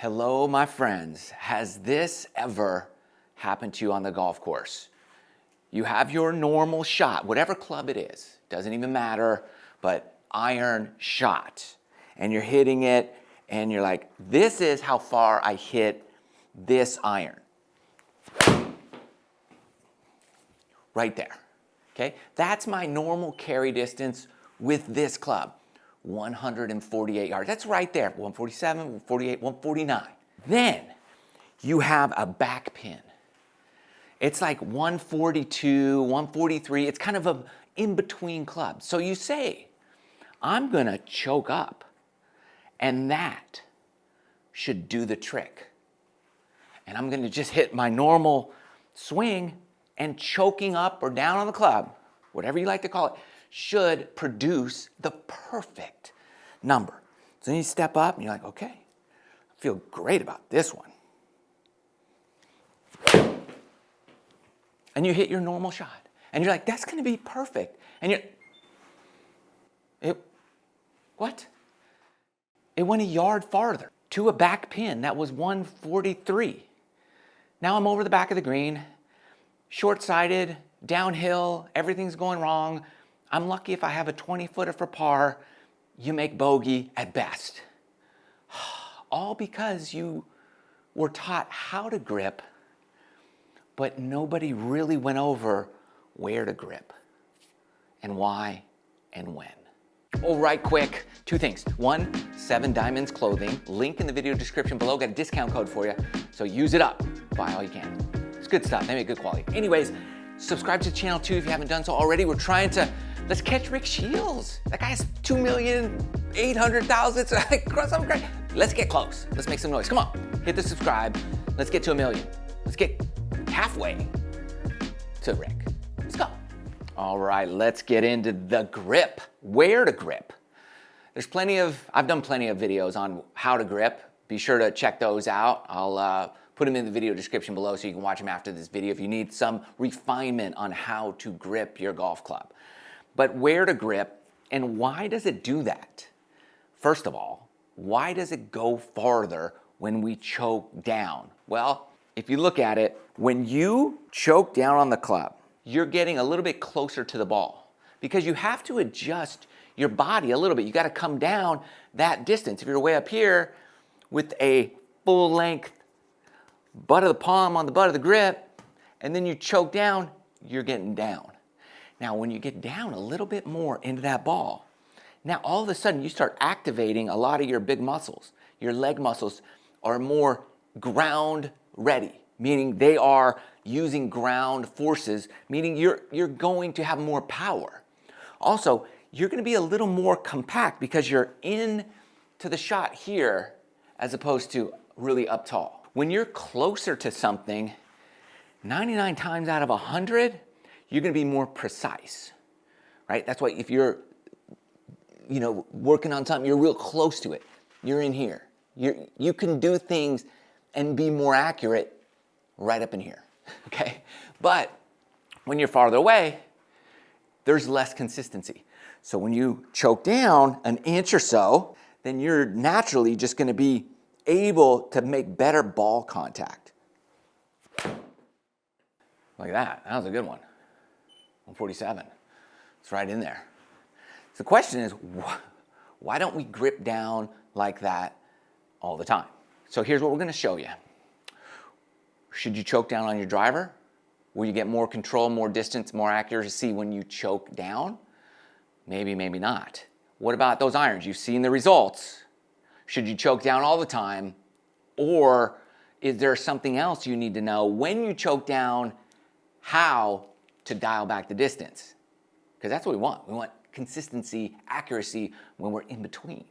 Hello, my friends. Has this ever happened to you on the golf course? You have your normal shot, whatever club it is, doesn't even matter, but iron shot. And you're hitting it, and you're like, this is how far I hit this iron. Right there, okay? That's my normal carry distance with this club. 148 yards. That's right there. 147, 148, 149. Then you have a back pin. It's like 142, 143. It's kind of a in-between club. So you say, I'm gonna choke up, and that should do the trick. And I'm gonna just hit my normal swing, and choking up or down on the club, whatever you like to call it, should produce the perfect number. So then you step up and you're like, okay, I feel great about this one. And you hit your normal shot. And you're like, that's gonna be perfect. And what? It went a yard farther to a back pin that was 143. Now I'm over the back of the green, short-sighted, downhill, everything's going wrong. I'm lucky if I have a 20-footer for par. You make bogey at best. All because you were taught how to grip, but nobody really went over where to grip and why and when. Oh, right quick, two things. One, 7 Diamonds clothing, link in the video description below, got a discount code for you, so use it up, buy all you can. It's good stuff, they make good quality. Anyways, subscribe to the channel too if you haven't done so already. We're trying to, let's catch Rick Shields. That guy has 2,800,000, it's like something great. Let's get close, let's make some noise. Come on, hit the subscribe, let's get to 1 million. Let's get halfway to Rick. Let's go. All right, let's get into the grip, where to grip. I've done plenty of videos on how to grip. Be sure to check those out. I'll put them in the video description below so you can watch them after this video if you need some refinement on how to grip your golf club. But where to grip and why does it do that? First of all, why does it go farther when we choke down? Well, if you look at it, when you choke down on the club, you're getting a little bit closer to the ball because you have to adjust your body a little bit. You got to come down that distance. If you're way up here with a full length butt of the palm on the butt of the grip, and then you choke down, you're getting down. Now, when you get down a little bit more into that ball, now all of a sudden you start activating a lot of your big muscles. Your leg muscles are more ground ready, meaning they are using ground forces, meaning you're going to have more power. Also, you're going to be a little more compact because you're in to the shot here as opposed to really up tall. When you're closer to something, 99 times out of 100, you're going to be more precise, right? That's why if you're, working on something, you're real close to it. You're in here. You can do things and be more accurate right up in here, okay? But when you're farther away, there's less consistency. So when you choke down an inch or so, then you're naturally just going to be able to make better ball contact. Like that. That was a good one. 147. It's right in there. So the question is, why don't we grip down like that all the time? So here's what we're going to show you. Should you choke down on your driver? Will you get more control, more distance, more accuracy when you choke down? Maybe, maybe not. What about those irons? You've seen the results. Should you choke down all the time? Or is there something else you need to know when you choke down, how to dial back the distance? Because that's what we want. We want consistency, accuracy when we're in between.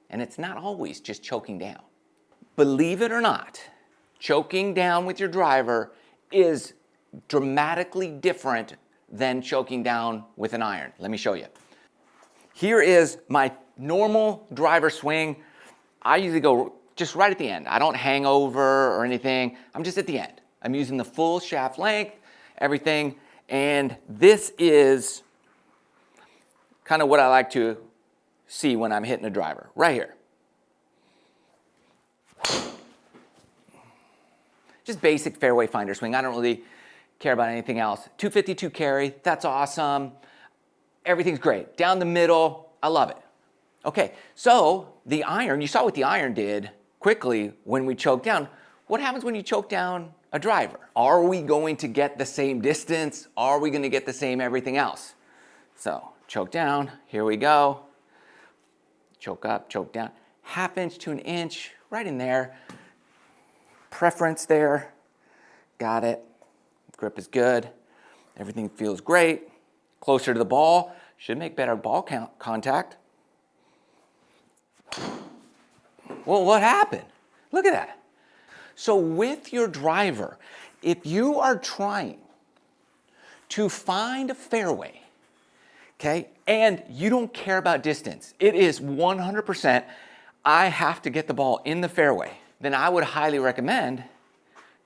And it's not always just choking down. Believe it or not, choking down with your driver is dramatically different than choking down with an iron. Let me show you. Here is my normal driver swing. I usually go just right at the end. I don't hang over or anything. I'm just at the end. I'm using the full shaft length, everything. And this is kind of what I like to see when I'm hitting a driver, right here. Just basic fairway finder swing. I don't really care about anything else. 252 carry, that's awesome. Everything's great. Down the middle, I love it. Okay, so the iron, you saw what the iron did quickly when we choked down. What happens when you choke down a driver? Are we going to get the same distance? Are we going to get the same everything else? So choke down, here we go. Choke up, choke down. Half inch to an inch, right in there. Preference there, got it. Grip is good, everything feels great. Closer to the ball, should make better ball contact. Well, what happened? Look at that. So with your driver, if you are trying to find a fairway, okay, and you don't care about distance, it is 100%, I have to get the ball in the fairway, then I would highly recommend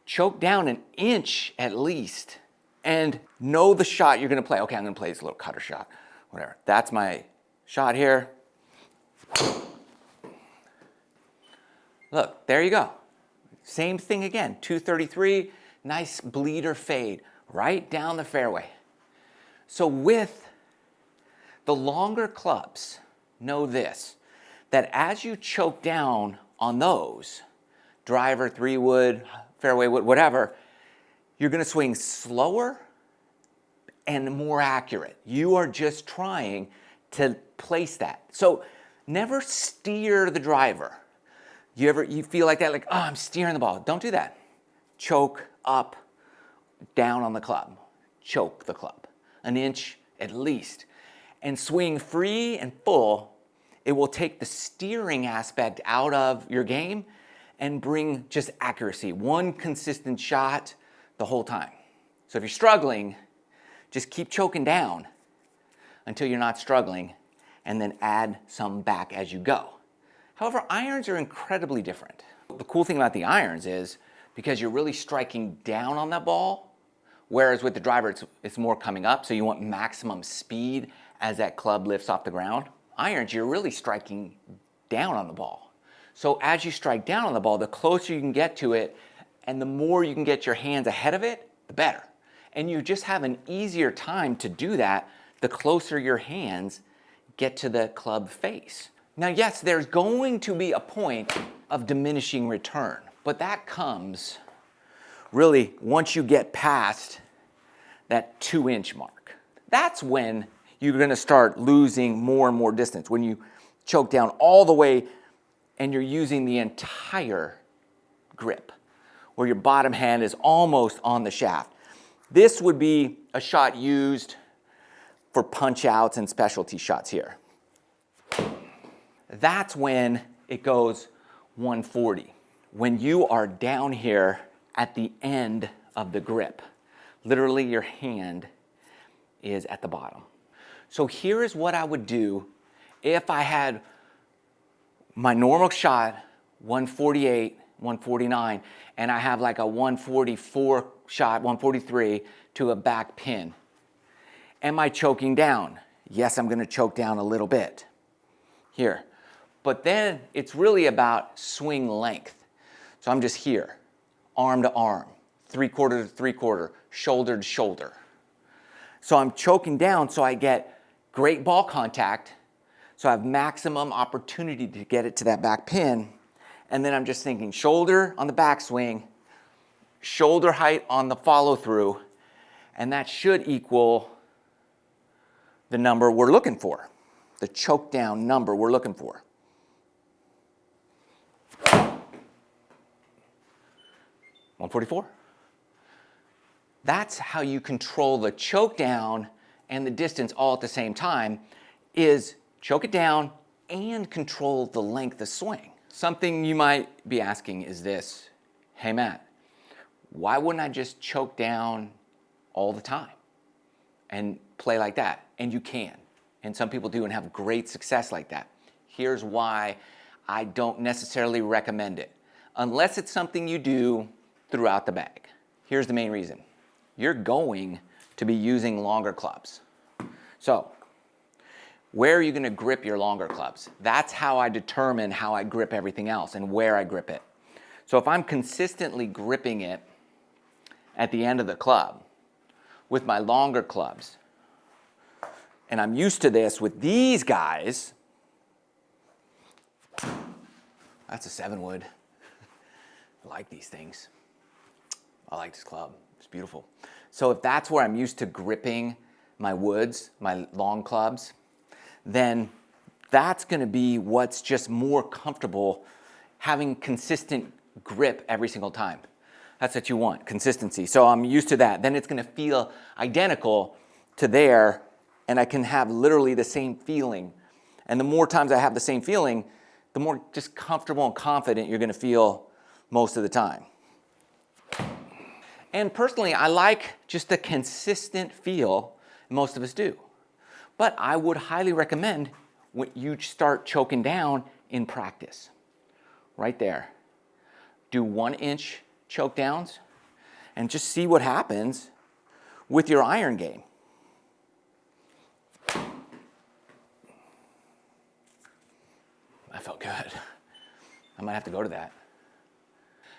choke down an inch at least and know the shot you're gonna play. Okay, I'm gonna play this little cutter shot, whatever. That's my shot here. Look, there you go. Same thing again, 233, nice bleeder fade, right down the fairway. So with the longer clubs, know this, that as you choke down on those, driver, 3-wood, fairway wood, whatever, you're gonna swing slower and more accurate. You are just trying to place that. So never steer the driver. You feel like that, like, oh, I'm steering the ball. Don't do that. Choke up, down on the club. Choke the club, an inch at least. And swing free and full. It will take the steering aspect out of your game and bring just accuracy, one consistent shot the whole time. So if you're struggling, just keep choking down until you're not struggling and then add some back as you go. However, irons are incredibly different. The cool thing about the irons is because you're really striking down on that ball, whereas with the driver, it's more coming up, so you want maximum speed as that club lifts off the ground. Irons, you're really striking down on the ball. So as you strike down on the ball, the closer you can get to it and the more you can get your hands ahead of it, the better. And you just have an easier time to do that the closer your hands get to the club face. Now, yes, there's going to be a point of diminishing return, but that comes really once you get past that 2-inch mark. That's when you're gonna start losing more and more distance. When you choke down all the way and you're using the entire grip, where your bottom hand is almost on the shaft. This would be a shot used for punch outs and specialty shots here. That's when it goes 140. When you are down here at the end of the grip, literally your hand is at the bottom. So here is what I would do if I had my normal shot, 148, 149, and I have like a 144 shot, 143 to a back pin. Am I choking down? Yes, I'm gonna choke down a little bit here. But then it's really about swing length. So I'm just here, arm to arm, 3/4 to 3/4, shoulder to shoulder. So I'm choking down so I get great ball contact, so I have maximum opportunity to get it to that back pin. And then I'm just thinking shoulder on the backswing, shoulder height on the follow through, and that should equal the number we're looking for, the choke down number we're looking for. $144. That's how you control the choke down and the distance all at the same time, is choke it down and control the length of swing. Something you might be asking is this, hey Matt, why wouldn't I just choke down all the time and play like that? And you can, and some people do and have great success like that. Here's why I don't necessarily recommend it, unless it's something you do throughout the bag. Here's the main reason. You're going to be using longer clubs. So, where are you gonna grip your longer clubs? That's how I determine how I grip everything else and where I grip it. So if I'm consistently gripping it at the end of the club with my longer clubs, and I'm used to this with these guys, that's a 7-wood. I like these things. I like this club. It's beautiful. So if that's where I'm used to gripping my woods, my long clubs, then that's going to be what's just more comfortable, having consistent grip every single time. That's what you want, consistency. So I'm used to that. Then it's going to feel identical to there, and I can have literally the same feeling. And the more times I have the same feeling, the more just comfortable and confident you're going to feel most of the time. And personally, I like just the consistent feel. Most of us do. But I would highly recommend when you start choking down in practice. Right there. Do 1-inch choke downs and just see what happens with your iron game. That felt good. I might have to go to that.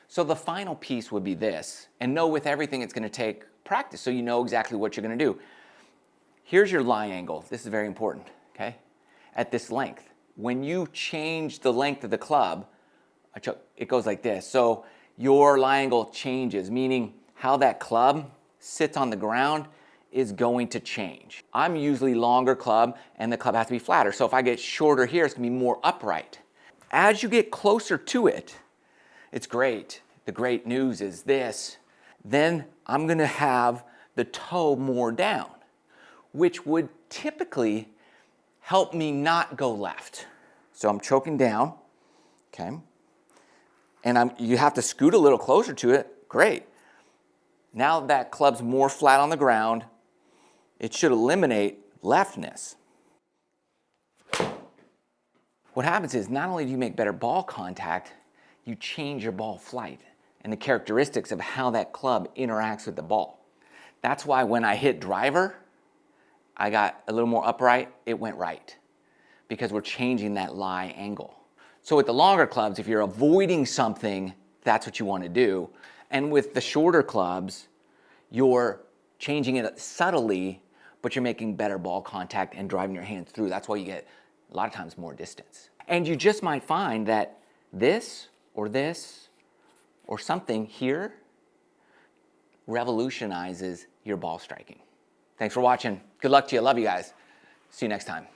So the final piece would be this, and know with everything it's going to take practice so you know exactly what you're going to do. Here's your lie angle. This is very important, okay? At this length. When you change the length of the club, it goes like this. So your lie angle changes, meaning how that club sits on the ground is going to change. I'm usually longer club, and the club has to be flatter. So if I get shorter here, it's going to be more upright. As you get closer to it, it's great. The great news is this. Then I'm going to have the toe more down, which would typically help me not go left. So I'm choking down, okay? And you have to scoot a little closer to it. Great. Now that club's more flat on the ground, it should eliminate leftness. What happens is not only do you make better ball contact, you change your ball flight and the characteristics of how that club interacts with the ball. That's why when I hit driver, I got a little more upright, it went right, because we're changing that lie angle. So with the longer clubs, if you're avoiding something, that's what you want to do. And with the shorter clubs, you're changing it subtly, but you're making better ball contact and driving your hands through. That's why you get a lot of times more distance. And you just might find that this or something here revolutionizes your ball striking. Thanks for watching. Good luck to you. Love you guys. See you next time.